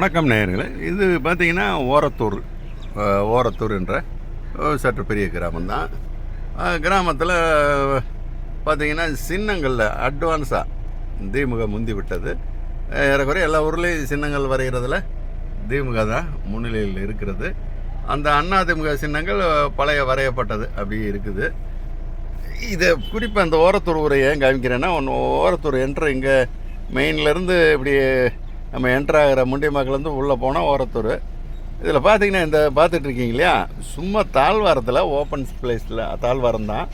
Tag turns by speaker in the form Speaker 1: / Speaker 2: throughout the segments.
Speaker 1: வணக்கம் நேயர்களே. இது பார்த்திங்கன்னா ஓரத்தூர் என்ற சற்று பெரிய கிராமம்தான். கிராமத்தில் பார்த்திங்கன்னா சின்னங்களில் அட்வான்ஸாக திமுக முந்தி விட்டது. ஏறக்குறைய எல்லா ஊர்லேயும் சின்னங்கள் வரைகிறதுல திமுக தான் முன்னிலையில் இருக்கிறது. அந்த அதிமுக சின்னங்கள் பழைய வரையப்பட்டது அப்படி இருக்குது. இதை குறிப்பாக அந்த ஓரத்தூர் ஊரை ஏன் காமிக்கிறேன்னா, ஓரத்தூர் இங்கே மெயின்லேருந்து இப்படி நம்ம என்ட்ராகிற முண்டியம்மாக்கிலேருந்து உள்ளே போனால் ஓரத்தூர். இதில் பார்த்திங்கன்னா இந்த பார்த்துட்ருக்கீங்க இல்லையா, சும்மா தாழ்வாரத்தில் ஓப்பன் பிளேஸில் தாழ்வாரம் தான்.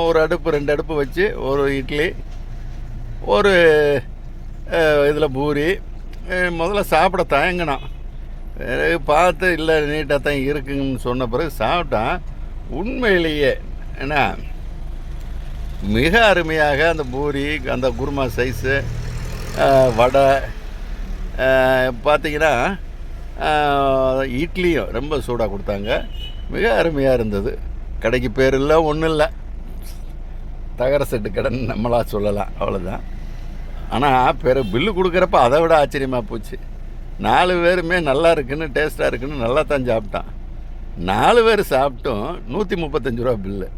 Speaker 1: ஒரு அடுப்பு 2 அடுப்பு வச்சு ஒரு இட்லி ஒரு இதில் பூரி. முதல்ல சாப்பிட தயங்கினோம், பார்த்து இல்லை நீட்டாக தான் இருக்குன்னு சொன்ன பிறகு சாப்பிட்டான். உண்மையிலேயே ஏன்னா மிக அருமையாக அந்த பூரி, அந்த குருமா சைஸு, வடை, பார்த்திங்கன்னா இட்லியும் ரொம்ப சூடாக கொடுத்தாங்க. மிக அருமையாக இருந்தது. கடைக்கு பேர் இல்லை, ஒன்றும் இல்லை, தகர செட்டு கடைன்னு நம்மளா சொல்லலாம், அவ்வளோதான். ஆனால் பில்லு கொடுக்குறப்ப அதை விட ஆச்சரியமாக போச்சு. 4 பேருமே நல்லா இருக்குன்னு, டேஸ்ட்டாக இருக்குன்னு நல்லா தான் சாப்பிட்டான். 4 பேர் சாப்பிட்டும் 135 ரூபா பில்லு.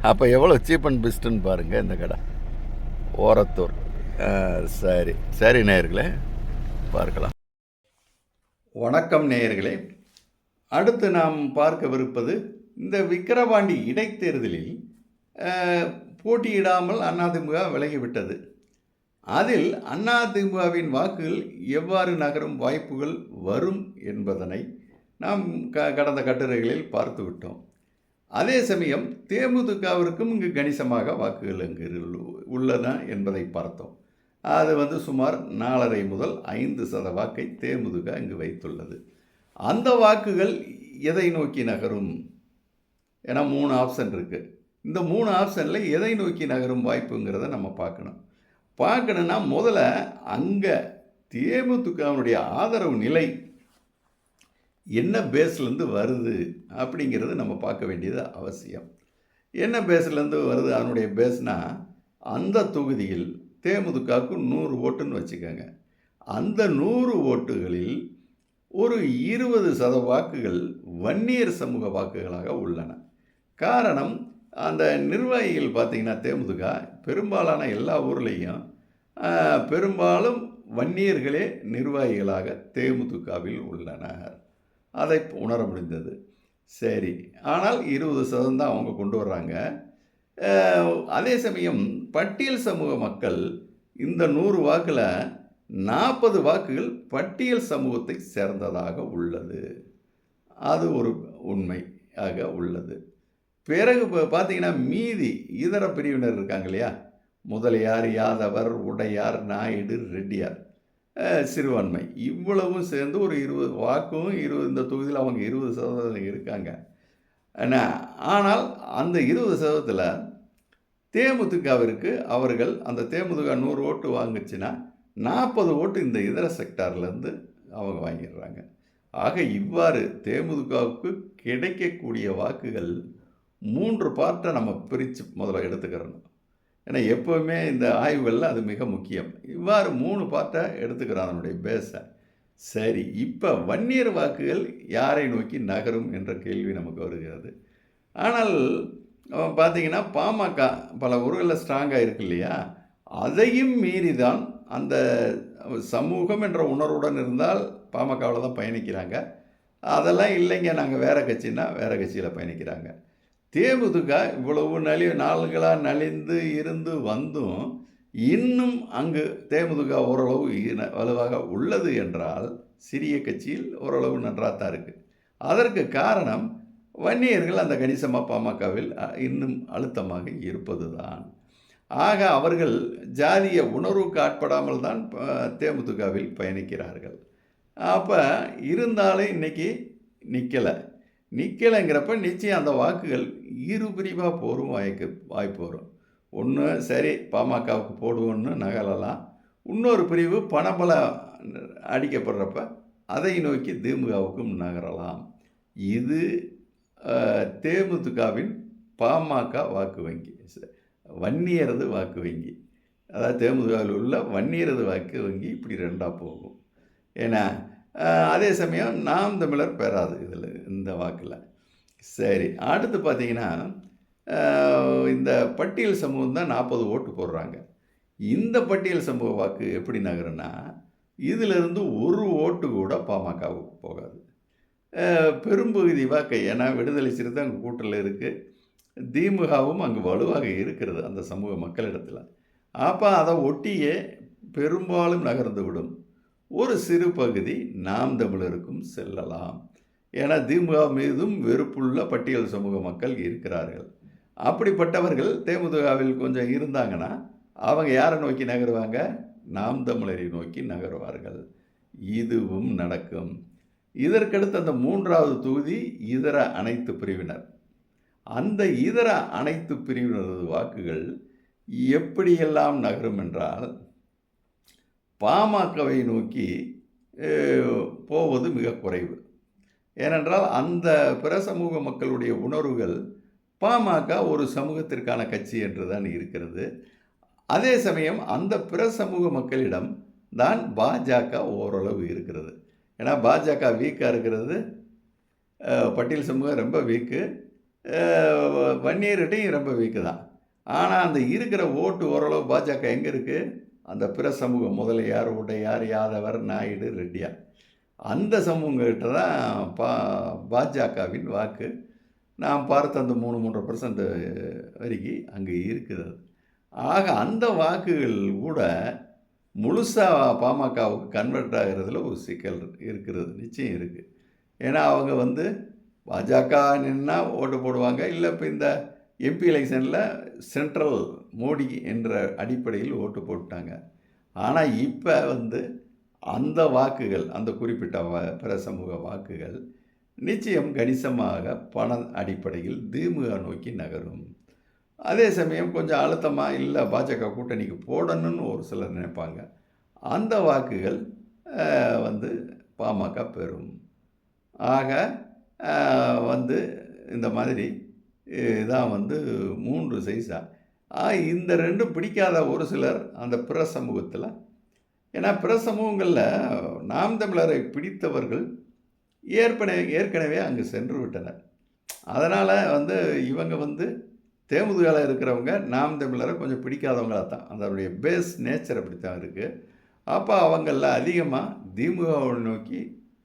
Speaker 1: அப்போ எவ்வளோ சீப் அண்ட் பெஸ்ட்டுன்னு பாருங்கள் இந்த கடை ஓரத்தூர். சரி நேயர்களே, பார்க்கலாம். வணக்கம் நேயர்களே. அடுத்து நாம் பார்க்கவிருப்பது இந்த விக்கிரவாண்டி இடைத்தேர்தலில் போட்டியிடாமல் அதிமுக விலகிவிட்டது. அதில் அதிமுகவின் வாக்குகள் எவ்வாறு நகரும் வாய்ப்புகள் வரும் என்பதனை நாம் கடந்த கட்டுரைகளில் பார்த்து விட்டோம். அதே சமயம் தேமுதிகவிற்கும் இங்கு கணிசமாக வாக்குகள் இங்கு உள்ளன என்பதை பார்த்தோம். அது சுமார் 4.5 முதல் 5% வாக்கை தேமுதிக இங்கு வைத்துள்ளது. அந்த வாக்குகள் எதை நோக்கி நகரும்? ஏன்னா 3 ஆப்ஷன் இருக்குது. இந்த 3 ஆப்ஷனில் எதை நோக்கி நகரும் வாய்ப்புங்கிறத நம்ம பார்க்கணுன்னா முதல்ல அங்கே தேமுதிகவினுடைய ஆதரவு நிலை என்ன பேஸ்லேருந்து வருது அப்படிங்கிறது நம்ம பார்க்க வேண்டியது அவசியம். என்ன பேஸ்லேருந்து வருது? அதனுடைய பேஸ்னால், அந்த தொகுதியில் தேமுதிகவுக்கு 100 ஓட்டுன்னு வச்சுக்கோங்க. அந்த 100 ஓட்டுகளில் ஒரு 20% வாக்குகள் வன்னியர் சமூக வாக்குகளாக உள்ளன. காரணம், அந்த நிர்வாகிகள் பார்த்திங்கன்னா தேமுதிக பெரும்பாலான எல்லா ஊர்லேயும் பெரும்பாலும் வன்னியர்களே நிர்வாகிகளாக தேமுதிகவில் உள்ளனர். அதை உணர முடிந்தது. சரி, ஆனால் 20% தான் அவங்க கொண்டு வர்றாங்க. அதே சமயம் பட்டியல் சமூக மக்கள் இந்த 100 வாக்கில் 40 வாக்குகள் பட்டியல் சமூகத்தை சேர்ந்ததாக உள்ளது. அது ஒரு உண்மையாக உள்ளது. பிறகு பார்த்திங்கன்னா மீதி இதர பிரிவினர் இருக்காங்க இல்லையா, முதலியார், யாதவர், உடையார், நாயுடு, ரெட்டியார், சிறுபான்மை, இவ்வளவும் சேர்ந்து ஒரு 20 வாக்கும் இந்த தொகுதியில் அவங்க 20% இருக்காங்க. ஆனால் அந்த 20%த்தில் தேமுதிகவிற்கு அவர்கள் அந்த தேமுதிக 100 ஓட்டு வாங்குச்சுன்னா 40 ஓட்டு இந்த இதர செக்டார்லேருந்து அவங்க வாங்கிடுறாங்க. ஆக இவ்வாறு தேமுதிகவுக்கு கிடைக்கக்கூடிய வாக்குகள் 3 பார்ட்டை நம்ம பிரித்து முதல்ல எடுத்துக்கிறணும். ஏன்னா எப்போவுமே இந்த ஆய்வுகளில் அது மிக முக்கியம். இவ்வாறு 3 பார்ட்டை எடுத்துக்கிறோம் அதனுடைய பேஸை. சரி, இப்போ வன்னியர் வாக்குகள் யாரை நோக்கி நகரும் என்ற கேள்வி நமக்கு வருகிறது. ஆனால் பார்த்திங்கன்னா பாமக பல ஊர்களில் ஸ்ட்ராங்காக இருக்கு இல்லையா, அதையும் மீறி தான் அந்த சமூகம் என்ற உணர்வுடன் இருந்தால் பாமகவில் தான் பயணிக்கிறாங்க. அதெல்லாம் இல்லைங்க, நாங்கள் வேறு கட்சின்னா வேறு கட்சியில் பயணிக்கிறாங்க. தேமுதிக இவ்வளவு நாளுகளாக நலிந்து இருந்து வந்தும் இன்னும் அங்கு தேமுதிக ஓரளவு வலுவாக உள்ளது என்றால் சிறிய கட்சியில் ஓரளவு நன்றாகத்தான் இருக்குது. அதற்கு காரணம் வன்னியர்கள் அந்த கணிசமாக பாமகவில் இன்னும் அழுத்தமாக இருப்பது தான். ஆக அவர்கள் ஜாதிய உணர்வுக்கு ஆட்படாமல் தான் தேமுதிகவில் பயணிக்கிறார்கள். அப்போ இருந்தாலும் இன்றைக்கி நிற்கலைங்கிறப்ப நிச்சயம் அந்த வாக்குகள் பிரிவாக போகும் வாய்ப்பு வரும். ஒன்று சரி பாமகவுக்கு போடுவோன்னு நகலலாம், இன்னொரு பிரிவு பணபலம் அடிக்கப்படுறப்ப அதை நோக்கி திமுகவுக்கும் நகரலாம். இது தேமுதிகவின் பாமக வாக்கு வங்கி, வன்னியரது வாக்கு வங்கி, அதாவது தேமுதிகவில் உள்ள வன்னியரது வாக்கு வங்கி இப்படி 2ஆக போகும். ஏன்னா அதே சமயம் நாம் தமிழர் பெறாது இதில் இந்த வாக்கில். சரி, அடுத்து பார்த்தீங்கன்னா இந்த பட்டியல் சமூகம் தான் 40 ஓட்டு போடுறாங்க. இந்த பட்டியல் சமூக வாக்கு எப்படி நகருன்னா, இதிலிருந்து ஒரு ஓட்டு கூட பாமகவுக்கு போகாது. பெரும்பகுதி வாக்கை, ஏன்னா விடுதலை சிறுத்தை அங்கே கூட்டத்தில் இருக்குது, திமுகவும் அங்கு வலுவாக இருக்கிறது அந்த சமூக மக்களிடத்தில். அப்போ அதை ஒட்டியே பெரும்பாலும் நகர்ந்து விடும். ஒரு சிறு பகுதி நாம் தமிழருக்கும் செல்லலாம். ஏன்னா திமுக மீதும் வெறுப்புள்ள பட்டியல் சமூக மக்கள் இருக்கிறார்கள். அப்படிப்பட்டவர்கள் தேமுதிகவில் கொஞ்சம் இருந்தாங்கன்னா அவங்க யாரை நோக்கி நகருவாங்க? நாம் தமிழரை நோக்கி நகருவார்கள். இதுவும் நடக்கும். இதற்கடுத்து அந்த 3வது தொகுதி இதர அனைத்து பிரிவினர். அந்த இதர அனைத்து பிரிவினரது வாக்குகள் எப்படியெல்லாம் நகரும் என்றால், பாமகவை நோக்கி போவது மிக குறைவு. ஏனென்றால் அந்த பிற சமூக மக்களுடைய உணர்வுகள் பாமக ஒரு சமூகத்திற்கான கட்சி என்று தான் இருக்கிறது. அதே சமயம் அந்த பிற சமூக மக்களிடம் தான் பாஜக ஓரளவு இருக்கிறது. ஏன்னா பாஜக வீக்காக இருக்கிறது, பட்டியல் சமூகம் ரொம்ப வீக்கு, வன்னியர்கிட்டையும் ரொம்ப வீக்கு தான். ஆனால் அந்த இருக்கிற ஓட்டு ஓரளவு பாஜக எங்கே இருக்குது? அந்த பிற சமூகம், முதலியார், உடையார், யாதவர், நாயுடு, ரெட்டியார், அந்த சமூகங்கிட்ட தான் பாஜகவின் வாக்கு. நாம் பார்த்த அந்த 3-3% வரைக்கும் அங்கே இருக்கிறது. ஆக அந்த வாக்குகள் கூட முழுசாக பாமகவுக்கு கன்வெர்ட் ஆகிறதுல ஒரு சிக்கல் இருக்கிறது, நிச்சயம் இருக்குது. ஏன்னா அவங்க பாஜக நின்னா ஓட்டு போடுவாங்க, இல்லை இப்போ இந்த எம்பி எலெக்ஷனில் சென்ட்ரல் மோடி என்ற அடிப்படையில் ஓட்டு போட்டாங்க. ஆனால் இப்போ அந்த வாக்குகள், அந்த குறிப்பிட்ட பிற சமூக வாக்குகள் நிச்சயம் கணிசமாக பண அடிப்படையில் திமுக நோக்கி நகரும். அதே சமயம் கொஞ்சம் அழுத்தமாக இல்லை பாஜக கூட்டணிக்கு போடணும்னு ஒரு சிலர் நினைப்பாங்க. அந்த வாக்குகள் பாமக பெறும். ஆக இந்த மாதிரி தான் 3 சைஸாக. இந்த 2 பிடிக்காத ஒரு சிலர் அந்த பிற சமூகத்தில், ஏன்னா பிற சமூகங்களில் நாம் தமிழரை பிடித்தவர்கள் ஏற்கனவே அங்கே சென்று விட்டனர். அதனால் இவங்க தேமுதிகவில் இருக்கிறவங்க நாம் தமிழரை கொஞ்சம் பிடிக்காதவங்களாக தான், அதனுடைய பேஸ் நேச்சர் அப்படித்தான் இருக்குது. அப்போ அவங்களில் அதிகமாக திமுகவை நோக்கி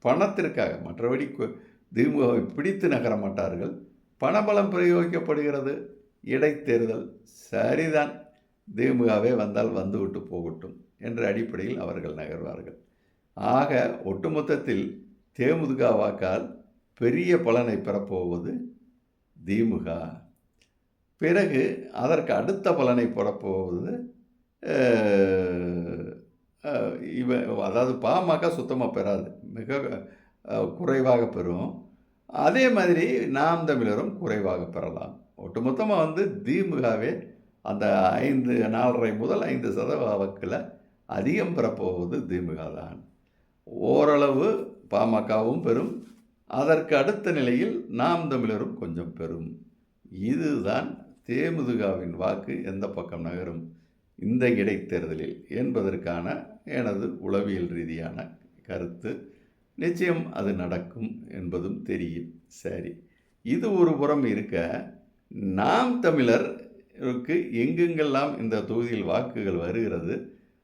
Speaker 1: பணத்திற்காக, மற்றபடி திமுகவை பிடித்து நகர மாட்டார்கள். பணபலம் பிரயோகிக்கப்படுகிறது, இடைத்தேர்தல் சரிதான், திமுகவே வந்தால் வந்துவிட்டு போகட்டும் என்ற அடிப்படையில் அவர்கள் நகர்வார்கள். ஆக ஒட்டுமொத்தத்தில் தேமுதிக வாக்கால் பெரிய பலனை பெறப்போவது திமுக. பிறகு அதற்கு அடுத்த பலனை பெறப்போவது அதாவது பாமக சுத்தமாக பெறாது, மிக குறைவாக பெறும். அதே மாதிரி நாம் தமிழரும் குறைவாக பெறலாம். ஒட்டுமொத்தமாக திமுகவே அந்த 4.5 முதல் 5% வாக்கில் அதிகம் பெறப்போவது திமுக தான். ஓரளவு பாமகவும் பெறும், அதற்கு அடுத்த நிலையில் நாம் தமிழரும் கொஞ்சம் பெறும். இதுதான் தேமுதிகவின் வாக்கு எந்த பக்கம் நகரும் இந்த இடைத்தேர்தலில் என்பதற்கான எனது உளவியல் ரீதியான கருத்து. நிச்சயம் அது நடக்கும் என்பதும் தெரியும். சரி, இது ஒரு புறம் இருக்க, நாம் தமிழருக்கு எங்கெங்கெல்லாம் இந்த தொகுதியில் வாக்குகள் வருகிறது,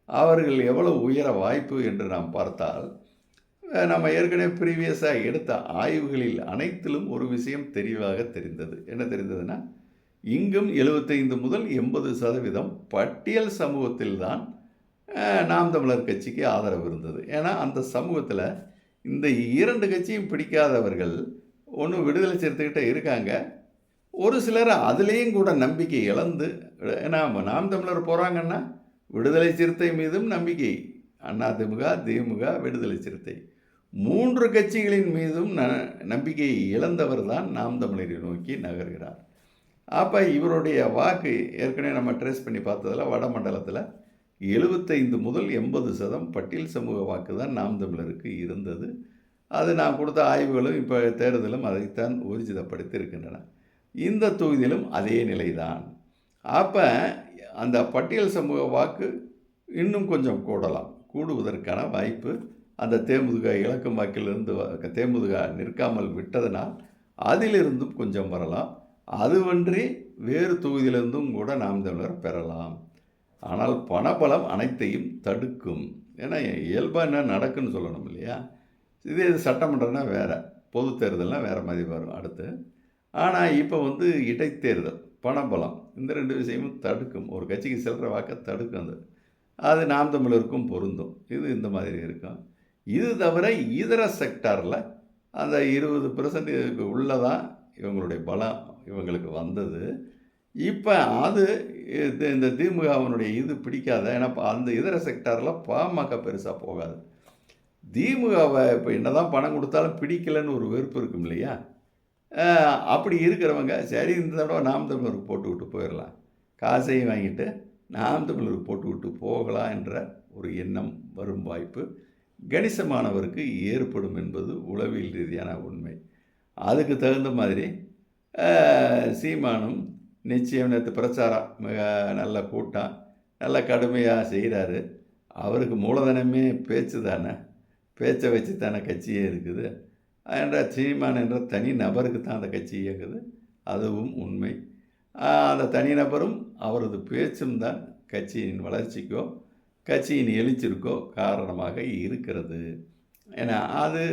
Speaker 1: அவர்கள் எவ்வளவு உயர வாய்ப்பு என்று நாம் பார்த்தால், நம்ம ஏற்கனவே ப்ரீவியஸாக எடுத்த ஆய்வுகளில் அனைத்திலும் ஒரு விஷயம் தெளிவாக தெரிந்தது. என்ன தெரிந்ததுன்னா, இங்கும் 75 முதல் 80% பட்டியல் சமூகத்தில்தான் நாம் தமிழர் கட்சிக்கு ஆதரவு இருந்தது. ஏன்னா அந்த சமூகத்தில் இந்த 2 கட்சியும் பிடிக்காதவர்கள் ஒன்று விடுதலை சிறுத்தைகிட்ட இருக்காங்க, ஒரு சிலர் அதுலேயும் கூட நம்பிக்கை இழந்து, ஏன்னா நாம் தமிழர் போகிறாங்கன்னா விடுதலை சிறுத்தை மீதும் நம்பிக்கை, அதிமுக, திமுக, விடுதலை சிறுத்தை 3 கட்சிகளின் மீதும் நம்பிக்கையை இழந்தவர் தான் நாம் தமிழரை நோக்கி நகர்கிறார். அப்போ இவருடைய வாக்கு ஏற்கனவே நம்ம ட்ரேஸ் பண்ணி பார்த்ததில் வடமண்டலத்தில் 75 முதல் 80% பட்டியல் சமூக வாக்கு தான் நாம் தமிழருக்கு இருந்தது. அது நான் கொடுத்த ஆய்வுகளும் இப்போ தேர்தலும் அதைத்தான் ஊர்ஜிதப்படுத்தியிருக்கின்றன. இந்த தொகுதியிலும் அதே நிலைதான். அப்போ அந்த பட்டியல் சமூக வாக்கு இன்னும் கொஞ்சம் கூடுவதற்கான வாய்ப்பு அந்த தேமுதிக இலக்கம் வாக்கிலிருந்து தேமுதிக நிற்காமல் விட்டதனால் அதிலிருந்தும் கொஞ்சம் வரலாம். அதுவன்றி வேறு தொகுதியிலிருந்தும் கூட நாம் தமிழர் பெறலாம். ஆனால் பணபலம் அனைத்தையும் தடுக்கும். ஏன்னா இயல்பாக என்ன நடக்குன்னு சொல்லணும் இல்லையா? இதே இது சட்டமன்றம்னா வேறு, பொது தேர்தல்னால் வேறு மாதிரி வரும் அடுத்து. ஆனால் இப்போ இடைத்தேர்தல், பணபலம், இந்த 2 விஷயமும் தடுக்கும். ஒரு கட்சிக்கு செல்கிற வாக்கை தடுக்கும். அது நாம் தமிழருக்கும் பொருந்தும். இது இந்த மாதிரி இருக்கும். இது தவிர இதர செக்டாரில் அந்த 20% உள்ளதான் இவங்களுடைய பலம் இவங்களுக்கு வந்தது. இப்போ அது இந்த திமுகவினுடைய இது பிடிக்காத. ஏன்னா அந்த இதர செக்டாரில் பாமக பெருசாக போகாது. திமுகவை இப்போ என்ன தான் பணம் கொடுத்தாலும் பிடிக்கலைன்னு ஒரு வெறுப்பு இருக்கும் இல்லையா? அப்படி இருக்கிறவங்க சரி இந்த தடவை நாம் தமிழருக்கு போட்டு விட்டு போயிடலாம், காசையும் வாங்கிட்டு நாம் தமிழருக்கு போட்டு விட்டு போகலாம் என்ற ஒரு எண்ணம் வரும் வாய்ப்பு கணிசமானவருக்கு ஏற்படும் என்பது உளவியல் ரீதியான உண்மை. அதுக்கு தகுந்த மாதிரி சீமானும் நிச்சயம் நேற்று பிரச்சாரம் மிக நல்ல கூட்டம், நல்ல கடுமையாக செய்கிறாரு. அவருக்கு மூலதனமே பேச்சு தானே, பேச்சை வச்சு தானே கட்சியே இருக்குது. என்ற சீமான் என்ற தனி நபருக்கு தான் அந்த கட்சி இயங்குது, அதுவும் உண்மை. அந்த தனிநபரும் அவரது பேச்சும் தான் கட்சியின் வளர்ச்சிக்கோ கட்சியின் எழுச்சிற்கோ காரணமாக இருக்கிறது. ஏன்னா அது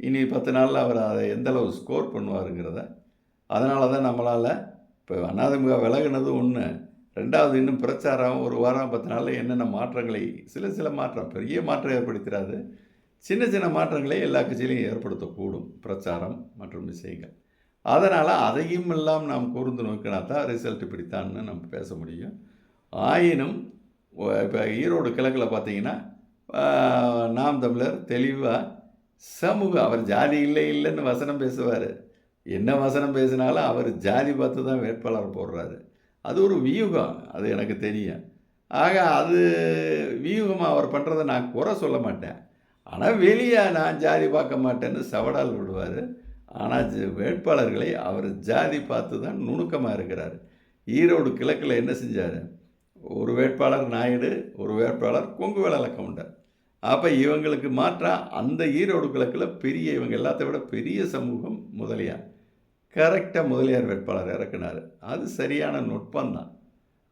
Speaker 1: இனி 10 நாளில் அவர் அதை எந்தளவு ஸ்கோர் பண்ணுவாருங்கிறத, அதனால தான் நம்மளால் இப்போ அதிமுக விலகுனது ஒன்று, 2வது இன்னும் பிரச்சாரம் 1 வாரம் 10 நாளில் என்னென்ன மாற்றங்களை, சில மாற்றம், பெரிய மாற்றம் ஏற்படுத்துகிறாரு, சின்ன சின்ன மாற்றங்களை எல்லா கட்சியிலையும் ஏற்படுத்தக்கூடும் பிரச்சாரம் மற்றும் விஷயங்கள். அதனால் அதையும் எல்லாம் நாம் கூர்ந்து நோக்கினா தான் ரிசல்ட் இப்படித்தான்னு நம்ம பேச முடியும். ஆயினும் இப்போ ஈரோடு கிழக்கில் பார்த்தீங்கன்னா நாம் தமிழர் தெளிவாக அவர் ஜாதி இல்லைன்னு வசனம் பேசுவார். என்ன வசனம் பேசினாலும் அவர் ஜாதி பார்த்து தான் வேட்பாளர் போடுறாரு. அது ஒரு வியூகம், அது எனக்கு தெரியும். ஆக அது வியூகமாக அவர் பண்ணுறதை நான் குறை சொல்ல மாட்டேன். ஆனால் வெளியே நான் ஜாதி பார்க்க மாட்டேன்னு சவடால் விடுவார். ஆனால் வேட்பாளர்களை அவர் ஜாதி பார்த்து தான் நுணுக்கமாக இருக்கிறார். ஈரோடு கிழக்கில் என்ன செஞ்சார்? ஒரு வேட்பாளர் நாயுடு, ஒரு வேட்பாளர் கொங்கு வேளாள கவுண்டர். அப்போ இவங்களுக்கு மாற்றாக அந்த ஈரோடு கிழக்கில் இவங்க எல்லாத்த விட பெரிய சமூகம் முதலியார். கரெக்டாக முதலியார் வேட்பாளர் இறக்குனார். அது சரியான நுட்பந்தான்.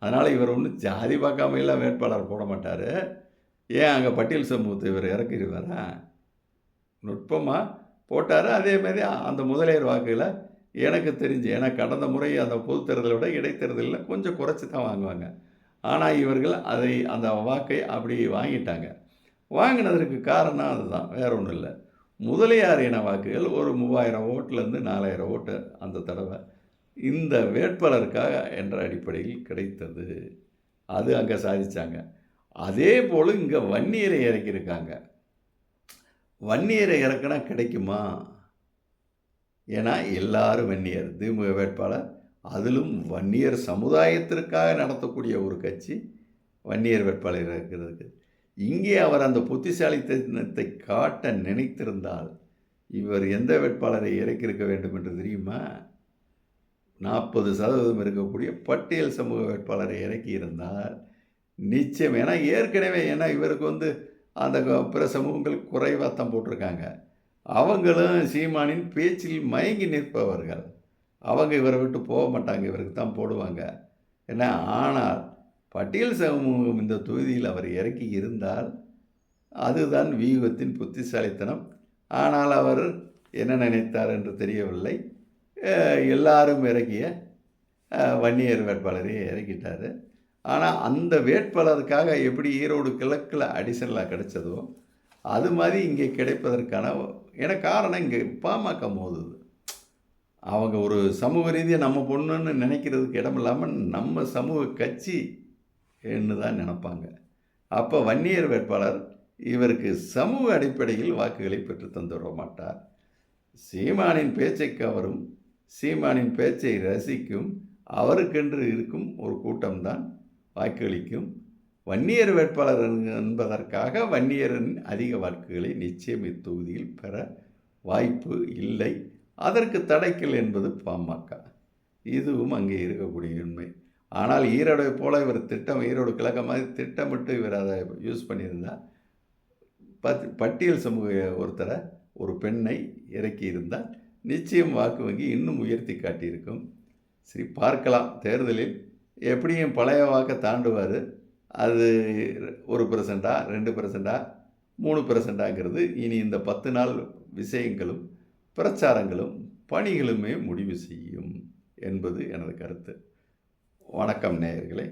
Speaker 1: அதனால் இவர் ஒன்றும் ஜாதி பார்க்காமையெல்லாம் வேட்பாளர் போட மாட்டார். ஏன் அங்கே பட்டியல் சமூகத்தை இவர் இறக்கிடுவாரா? நுட்பமாக போட்டார். அதேமாதிரி அந்த முதலியார் வாக்குகளை எனக்கு தெரிஞ்சு, ஏன்னா கடந்த முறை அந்த பொது தேர்தலை விட இடைத்தேர்தலில் கொஞ்சம் குறைச்சி தான் வாங்குவாங்க. ஆனால் இவர்கள் அந்த வாக்கை அப்படி வாங்கிட்டாங்க. வாங்கினதற்கு காரணம் அதுதான், வேறு ஒன்றும் இல்லை. முதலியார் இன வாக்குகள் ஒரு 3000 ஓட்டுலேருந்து 4000 ஓட்டு அந்த தடவை இந்த வேட்பாளருக்காக என்ற அடிப்படையில் கிடைத்தது. அது அங்கே சாதித்தாங்க. அதே போல் இங்கே வன்னியரை இறக்கியிருக்காங்க. வன்னியரை இறக்குனா கிடைக்குமா? ஏன்னா எல்லாரும் வன்னியர். திமுக வேட்பாளர், அதிலும் வன்னியர் சமுதாயத்திற்காக நடத்தக்கூடிய ஒரு கட்சி வன்னியர் வேட்பாளர் இருக்கிறதுக்கு. இங்கே அவர் அந்த புத்திசாலித்தனத்தை காட்ட நினைத்திருந்தால் இவர் எந்த வேட்பாளரை இறக்கியிருக்க வேண்டும் என்று தெரியுமா? 40% இருக்கக்கூடிய பட்டியல் சமூக வேட்பாளரை இறக்கியிருந்தால் நிச்சயம். ஏன்னா ஏற்கனவே இவருக்கு அந்த பிற சமூகங்கள் குறைவாத்தான் போட்டிருக்காங்க. அவங்களும் சீமானின் பேச்சில் மயங்கி நிற்பவர்கள். அவங்க இவரை விட்டு போக மாட்டாங்க, இவருக்கு தான் போடுவாங்க. ஏன்னா ஆனால் பட்டியல் சமூகம் இந்த தொகுதியில் அவர் இறக்கி இருந்தால் அதுதான் வியூகத்தின் புத்திசாலித்தனம். ஆனால் அவர் என்ன நினைத்தார் என்று தெரியவில்லை. எல்லாரும் இறக்கிய வன்னியர் வேட்பாளரையே இறக்கிட்டார். ஆனால் அந்த வேட்பாளருக்காக எப்படி ஈரோடு கிழக்கில் அடிஷனலாக கிடைச்சதோ அது மாதிரி இங்கே கிடைப்பதற்கான காரணம் இங்கே பாமக மோதுது. அவங்க ஒரு சமூக ரீதியாக நம்ம பொண்ணுன்னு நினைக்கிறதுக்கு இடம் இல்லாமல் நம்ம சமூக கட்சி என்று தான் நினைப்பாங்க. அப்போ வன்னியர் வேட்பாளர் இவருக்கு சமூக அடிப்படையில் வாக்குகளை பெற்று தந்துவிட மாட்டார். சீமானின் பேச்சை கவரும், சீமானின் பேச்சை ரசிக்கும், அவருக்கென்று இருக்கும் ஒரு கூட்டம்தான் வாக்களிக்கும். வன்னியர் வேட்பாளர் என்பதற்காக வன்னியரின் அதிக வாக்குகளை நிச்சயம் இத்தொகுதியில் பெற வாய்ப்பு இல்லை. அதற்கு தடைக்கல் என்பது பாமக. இதுவும் அங்கே இருக்கக்கூடிய உண்மை. ஆனால் ஈரோடை போல இவர் ஈரோடு கிழக்க மாதிரி திட்டமிட்டு இவர் அதை யூஸ் பண்ணியிருந்தால் பட்டியல் சமூக ஒருத்தரை, ஒரு பெண்ணை இறக்கி இருந்தால் நிச்சயம் வாக்கு வங்கி இன்னும் உயர்த்தி காட்டியிருக்கும். சரி, பார்க்கலாம். தேர்தலில் எப்படியும் பழைய வாக்கை தாண்டுவார். அது 1%, 2%, 3%ங்கிறது இனி இந்த 10 நாள் விஷயங்களும், பிரச்சாரங்களும், பணிகளுமே முடிவு செய்யும் என்பது எனது கருத்து. வணக்கம் நேயர்களே.